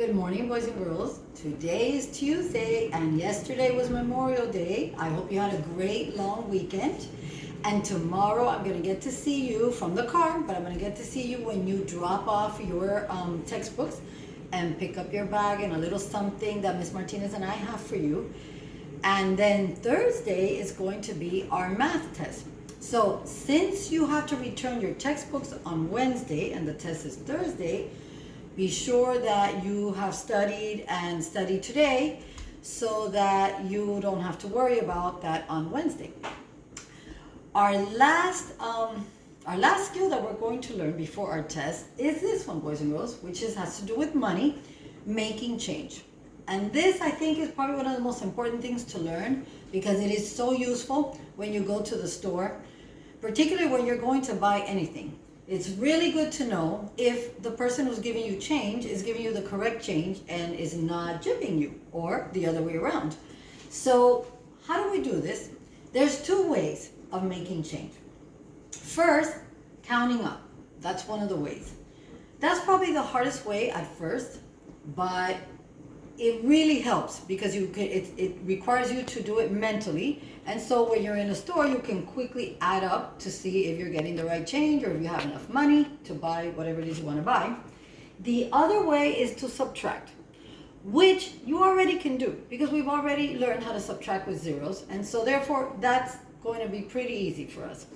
Good morning, boys and girls. Today is Tuesday, and yesterday was Memorial Day. I hope you had a great long weekend. And tomorrow I'm going to get to see you from the car, but I'm going to get to see you when you drop off your textbooks and pick up your bag and a little something that Miss Martinez and I have for you. And then Thursday is going to be our math test. So since you have to return your textbooks on Wednesday and the test is Thursday, be sure that you have studied and studied today so that you don't have to worry about that on Wednesday. Our last skill that we're going to learn before our test is this one, boys and girls, which has to do with money, making change. And this, I think, is probably one of the most important things to learn because it is so useful when you go to the store, particularly when you're going to buy anything. It's really good to know if the person who's giving you change is giving you the correct change and is not jipping you, or the other way around. So how do we do this? There's two ways of making change. First, counting up. That's one of the ways. That's probably the hardest way at first, but it really helps because it requires you to do it mentally. And so when you're in a store, you can quickly add up to see if you're getting the right change or if you have enough money to buy whatever it is you want to buy. The other way is to subtract, which you already can do because we've already learned how to subtract with zeros. And so therefore, that's going to be pretty easy for us.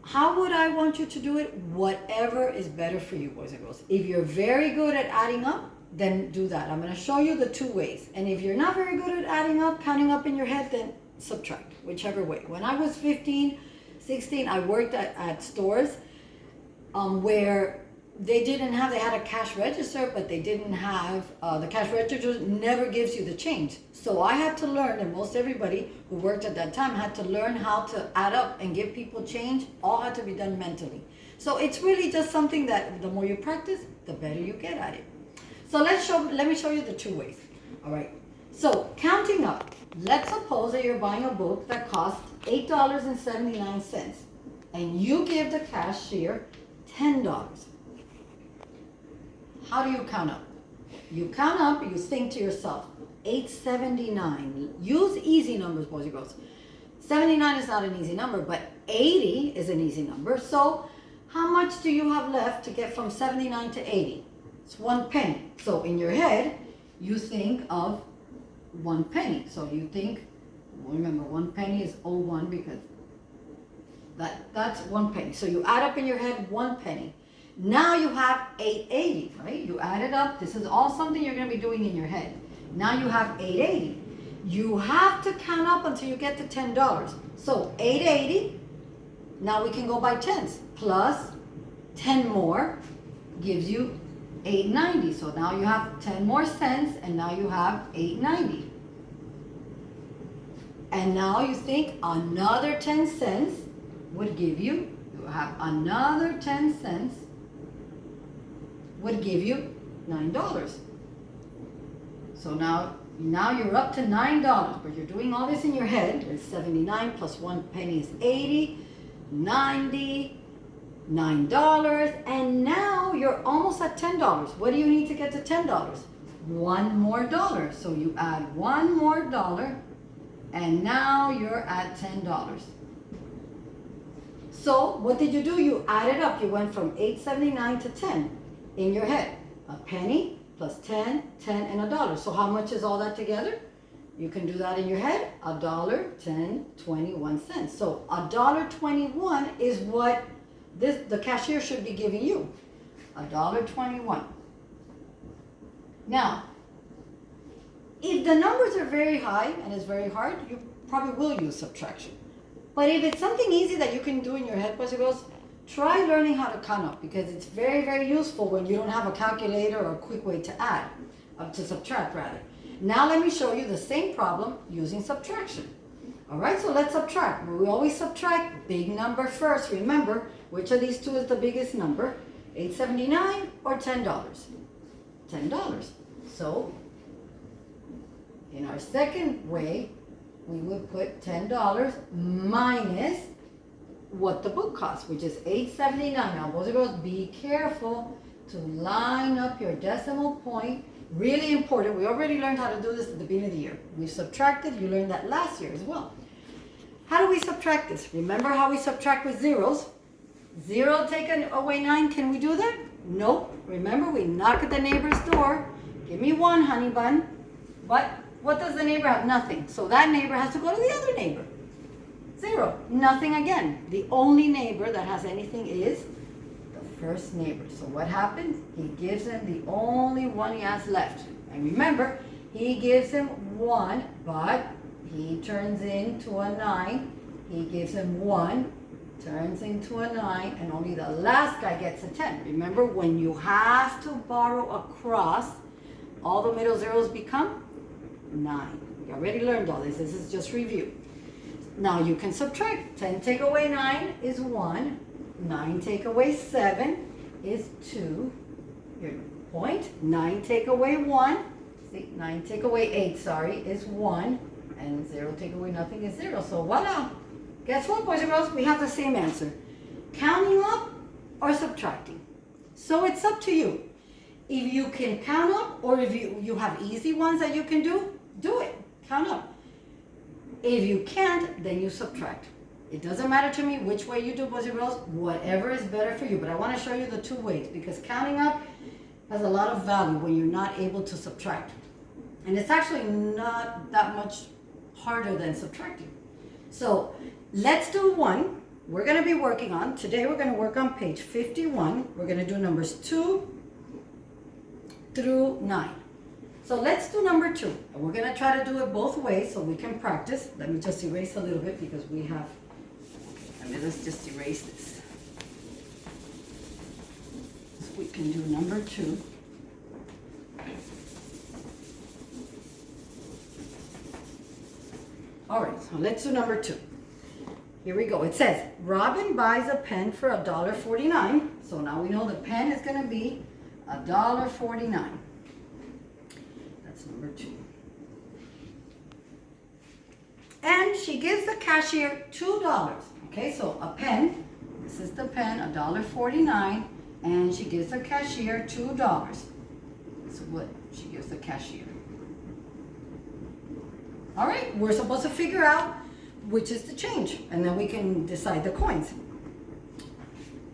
How would I want you to do it? Whatever is better for you, boys and girls. If you're very good at adding up, then do that. I'm going to show you the two ways. And if you're not very good at adding up, counting up in your head, then subtract, whichever way. When I was 15, 16, I worked at stores where they had a cash register, but they didn't have, the cash register never gives you the change. So I had to learn, and most everybody who worked at that time had to learn how to add up and give people change. All had to be done mentally. So it's really just something that the more you practice, the better you get at it. So let me show you the two ways. All right. So counting up. Let's suppose that you're buying a book that costs $8.79 and you give the cashier $10. How do you count up? You count up, you think to yourself, $8.79. Use easy numbers, boys and girls. 79 is not an easy number, but 80 is an easy number. So how much do you have left to get from 79 to 80? It's 1 penny. So in your head, you think of 1 penny. So you think, remember 1 penny is 01 because that's 1 penny. So you add up in your head 1 penny. Now you have 880, right? You add it up. This is all something you're going to be doing in your head. Now you have 880. You have to count up until you get to $10. So 880, now we can go by tens. Plus 10 more gives you $8.90. So now you have 10 more cents and now you have $8.90. And now you think another 10 cents would give you have another 10 cents would give you $9. So now you're up to $9, but you're doing all this in your head. It's 79 plus 1 penny is 80, 90, $9, and now you're almost at $10. What do you need to get to $10? One more dollar. So you add one more dollar, and now you're at $10. So what did you do? You added up. You went from $8.79 to 10 in your head. A penny plus 10, 10, and $1. So how much is all that together? You can do that in your head. $1.10.21. So $1.21 is what the cashier should be giving you. $1.21. Now, if the numbers are very high and it's very hard, you probably will use subtraction. But if it's something easy that you can do in your head, boys and girls, try learning how to count up because it's very, very useful when you don't have a calculator or a quick way to add, to subtract rather. Now let me show you the same problem using subtraction. All right, so let's subtract. We always subtract big number first. Remember, which of these two is the biggest number? $8.79 or $10? $10. So in our second way, we would put $10 minus what the book costs, which is $8.79. Now, boys and girls, be careful to line up your decimal point. Really important. We already learned how to do this at the beginning of the year. We subtracted. You learned that last year as well. How do we subtract this? Remember how we subtract with zeros? 0 taken away 9. Can we do that? Nope. Remember, we knock at the neighbor's door. Give me 1, honey bun. But what does the neighbor have? Nothing. So that neighbor has to go to the other neighbor. 0. Nothing again. The only neighbor that has anything is the first neighbor. So what happens? He gives him the only one he has left. And remember, he gives him 1, but he turns into a 9. He gives him 1, turns into a 9, and only the last guy gets a 10. Remember, when you have to borrow across, all the middle zeros become 9. We already learned all this. This is just review. Now you can subtract. 10 take away 9 is 1. 9 take away 7 is 2. Your point. 9 take away 1. See, 9 take away 8, sorry, is 1. And 0 take away nothing is 0. So voila. Guess what, boys and girls? We have the same answer. Counting up or subtracting. So it's up to you. If you can count up, or if you have easy ones that you can do it. Count up. If you can't, then you subtract. It doesn't matter to me which way you do, boys and girls. Whatever is better for you. But I want to show you the 2 ways, because counting up has a lot of value when you're not able to subtract. And it's actually not that much harder than subtracting. So let's do 1. We're going to be working on, today we're going to work on page 51. We're going to do numbers 2 through 9. So let's do number 2. And we're going to try to do it both ways so we can practice. Let me just erase a little bit because we have, let's just erase this. So we can do number 2. All right, so let's do number 2. Here we go. It says, Robin buys a pen for $1.49. So now we know the pen is going to be $1.49. That's number 2. And she gives the cashier $2. Okay, so a pen. This is the pen, $1.49. And she gives the cashier $2. That's what she gives the cashier. All right, we're supposed to figure out which is the change, and then we can decide the coins.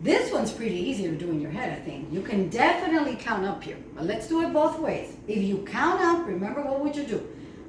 This one's pretty easy to do in your head, I think. You can definitely count up here, but let's do it both ways. If you count up, remember, what would you do?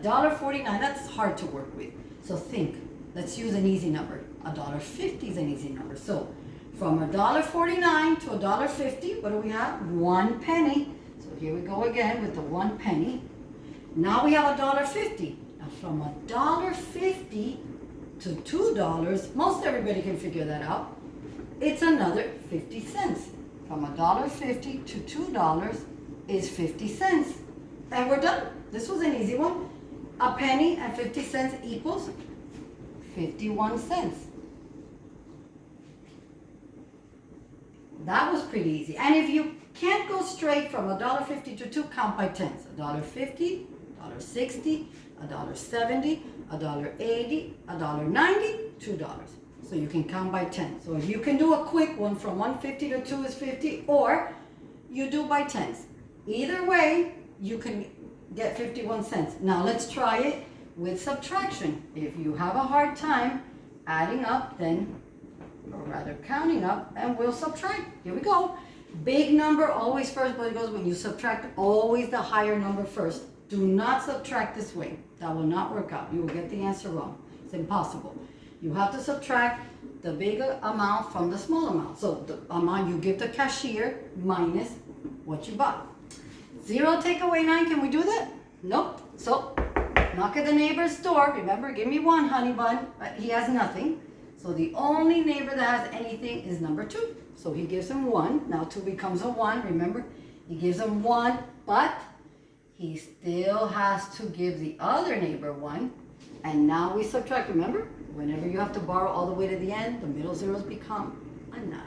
$1.49, that's hard to work with. So think, let's use an easy number. $1.50 is an easy number. So from $1.49 to $1.50, what do we have? 1 penny. So here we go again with the 1 penny. Now we have $1.50. Now from $1.50 to $2, most everybody can figure that out. It's another 50 cents. From $1.50 to $2 is 50 cents. And we're done. This was an easy one. A penny and 50 cents equals 51 cents. That was pretty easy. And if you can't go straight from $1.50 to 2, count by tens. $1.50, $1.60, $1.70, $1.80, $1.90, $2. So you can count by 10. So if you can do a quick one from 150 to 2 is 50, or you do by tens. Either way, you can get 51 cents. Now let's try it with subtraction. If you have a hard time adding up, then, or rather counting up, and we'll subtract. Here we go. Big number always first, but it goes when you subtract, always the higher number first. Do not subtract this way. That will not work out. You will get the answer wrong. It's impossible. You have to subtract the bigger amount from the small amount. So the amount you give the cashier minus what you bought. 0 take away 9. Can we do that? Nope. So knock at the neighbor's door. Remember, give me 1, honey bun. He has nothing. So the only neighbor that has anything is number 2. So he gives him 1. Now 2 becomes a 1. Remember, he gives him 1, but he still has to give the other neighbor 1. And now we subtract. Remember, whenever you have to borrow all the way to the end, the middle zeros become a 9.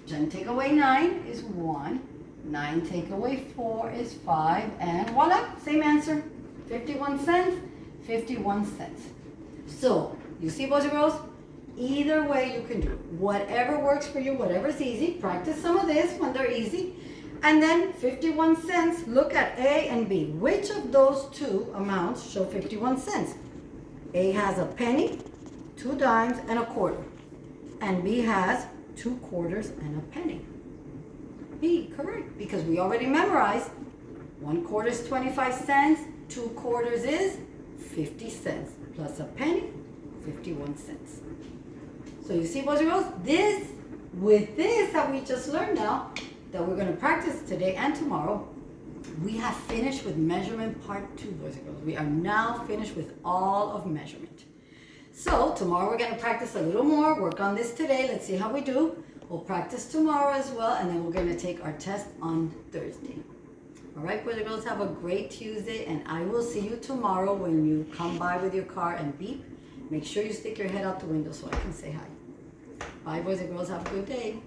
10 take away 9 is 1. 9 take away 4 is 5. And voila, same answer. 51 cents, 51 cents. So, you see, boys and girls? Either way you can do it. Whatever works for you, whatever's easy. Practice some of this when they're easy. And then 51 cents, look at A and B. Which of those two amounts show 51 cents? A has a penny, 2 dimes, and a quarter. And B has 2 quarters and a penny. B, correct, because we already memorized 1 quarter is 25 cents, 2 quarters is 50 cents, plus a penny, 51 cents. So you see, boys and girls, with this that we just learned now, that we're going to practice today and tomorrow, we have finished with measurement part 2, boys and girls. We are now finished with all of measurement. So tomorrow we're going to practice a little more, work on this today. Let's see how we do. We'll practice tomorrow as well, and then we're going to take our test on Thursday. All right, boys and girls, have a great Tuesday, and I will see you tomorrow when you come by with your car and beep. Make sure you stick your head out the window so I can say hi. Bye, boys and girls. Have a good day.